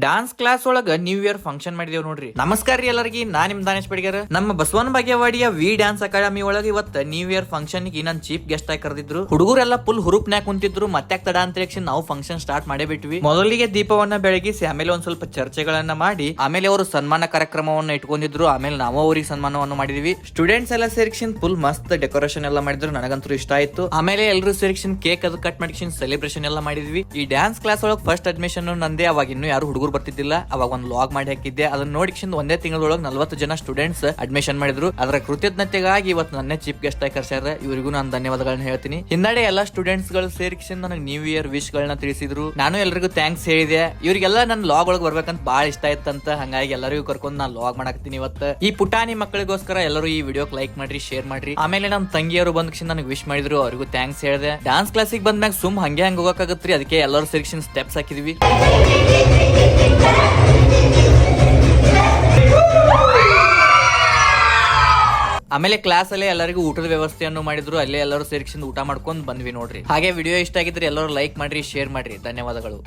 Dance class ಒಳಗ new year function ಮಾಡಿದೇವ್ ನೋಡ್ರಿ. ನಮಸ್ಕಾರ ರೀ ಎಲ್ಲರಿಗೆ, ನಾನ್ ನಿಮ್ ದಾನೇಶ್ ಪಡಿಗಾರ. ನಮ್ಮ ಬಸವನ ಬಾಗೇವಾಡಿಯ ವಿ ಡ್ಯಾನ್ಸ್ ಅಕಾಡೆಮಿ ಒಳಗ ಇವತ್ತ ನ್ಯೂ ಇಯರ್ ಫಂಕ್ಷನ್ ಗೆ ನನ್ ಚೀಫ್ ಗೆಸ್ಟ್ ಆಗಿ ಕರೆದಿದ್ರು. ಹುಡುಗರೆಲ್ಲ ಫುಲ್ ಹುರುಪ್ನ್ಯಾಗ ಕುಂತಿದ್ರು. ಮತ್ತೆ ತಡ ಅಂತ ಹೇಳಿ ನಾವು ಫಂಕ್ಷನ್ ಸ್ಟಾರ್ಟ್ ಮಾಡೇ ಬಿಟ್ವಿ. ಮೊದಲಿಗೆ ದೀಪವನ್ನ ಬೆಳಗಿಸಿ ಆಮೇಲೆ ಒಂದ್ ಸ್ವಲ್ಪ ಚರ್ಚೆಗಳನ್ನ ಮಾಡಿ ಆಮೇಲೆ ಅವರು ಸನ್ಮಾನ ಕಾರ್ಯಕ್ರಮವನ್ನ ಇಟ್ಕೊಂಡಿದ್ರು. ಆಮೇಲೆ ನಾವು ಅವ್ರಿಗೆ ಸನ್ಮಾನವನ್ನು ಮಾಡಿದ್ವಿ. ಸ್ಟೂಡೆಂಟ್ಸ್ ಎಲ್ಲ ಸೇರಿಕ್ಷನ್ ಫುಲ್ ಮಸ್ತ್ ಡೆಕೋರೇಷನ್ ಎಲ್ಲ ಮಾಡಿದ್ರು. ನನಗಂತೂ ಇಷ್ಟ ಆಯ್ತು. ಆಮೇಲೆ ಎಲ್ಲರೂ ಸೇರಿಕ್ಷನ್ ಕೇಕ್ ಅದು ಕಟ್ ಮಾಡಿ ಸೆಲೆಬ್ರೇಷನ್ ಎಲ್ಲ ಮಾಡಿದ್ವಿ. ಈ ಡ್ಯಾನ್ಸ್ ಕ್ಲಾಸ್ ಒಳಗೆ ಫಸ್ಟ್ ಅಡ್ಮಿಷನ್ ನಂದೇ. ಅವಾಗ ಇನ್ನು ಯಾರು ಹುಡುಗರು ಬರ್ತಿದ್ದಿಲ್ಲ. ಅವಾಗ ಒಂದು ಲಾಗ್ ಮಾಡಿ ಹಾಕಿದ್ದೆ. ಅದನ್ನ ನೋಡಿ ಒಂದೇ ತಿಂಗಳೊಳಗೆ 40 ಜನ ಸ್ಟೂಡೆಂಟ್ಸ್ ಅಡ್ಮಿಷನ್ ಮಾಡಿದ್ರು. ಅದರ ಕೃತಜ್ಞತೆಗಾಗಿ ಇವತ್ತು ನನ್ನ ಚೀಫ್ ಗೆಸ್ಟ್ ಆಗಿ ಕರ್ಸ್ಯಾರ. ಇವರಿಗೂ ನಾನು ಧನ್ಯವಾದಗಳನ್ನ ಹೇಳ್ತೀನಿ. ಹಿಂದಡೆ ಎಲ್ಲಾ ಸ್ಟೂಡೆಂಟ್ಸ್ ಗಳು ಸೇರಿಸಿ ನನಗೆ ನ್ಯೂ ಇಯರ್ ವಿಶ್ ಗಳನ್ನ ತಿಳಿಸಿದ್ರು. ನಾನು ಎಲ್ಲರಿಗೂ ಥ್ಯಾಂಕ್ಸ್ ಹೇಳಿದೆ. ಇವರಿಗೆಲ್ಲ ನನ್ನ ಲಾಗ್ ಒಳಗೆ ಬರ್ಬೇಕಂತ ಬಹಳ ಇಷ್ಟ ಆಯ್ತಂತ. ಹಂಗಾಗಿ ಎಲ್ಲರಿಗೂ ಕರ್ಕೊಂಡು ನಾನು ಲಾಗ್ ಮಾಡಾಕ್ತೀನಿ ಇವತ್ತು. ಈ ಪುಟಾಣಿ ಮಕ್ಕಳಿಗೋಸ್ಕರ ಎಲ್ಲರೂ ಈ ವಿಡಿಯೋಕ್ ಲೈಕ್ ಮಾಡ್ರಿ, ಶೇರ್ ಮಾಡ್ರಿ. ಆಮೇಲೆ ನಮ್ಮ ತಂಗಿಯರು ಬಂದ ನನಗೆ ವಿಶ್ ಮಾಡಿದ್ರು. ಅವ್ರಿಗೂ ಥ್ಯಾಂಕ್ಸ್ ಹೇಳಿದೆ. ಡಾನ್ಸ್ ಕ್ಲಾಸಿಗೆ ಬಂದ್ಮ್ಯಾಗ ಸುಮ್ ಹಂಗೆ ಹೋಗಕ್ಕಾಗತ್ರಿ. ಅದಕ್ಕೆ ಎಲ್ಲರೂ ಸೇರಿಸಿ ಸ್ಟೆಪ್ಸ್ ಹಾಕಿದ್ವಿ. ಆಮೇಲೆ ಕ್ಲಾಸ್ ಅಲ್ಲೇ ಎಲ್ಲರಿಗೂ ಊಟದ ವ್ಯವಸ್ಥೆಯನ್ನು ಮಾಡಿದ್ರು. ಅಲ್ಲೇ ಎಲ್ಲರೂ ಸೇರಿಸಿ ಊಟ ಮಾಡ್ಕೊಂಡ್ ಬಂದ್ವಿ ನೋಡ್ರಿ. ಹಾಗೆ ವಿಡಿಯೋ ಇಷ್ಟ ಆಗಿದ್ರೆ ಎಲ್ಲರೂ ಲೈಕ್ ಮಾಡ್ರಿ, ಶೇರ್ ಮಾಡ್ರಿ. ಧನ್ಯವಾದಗಳು.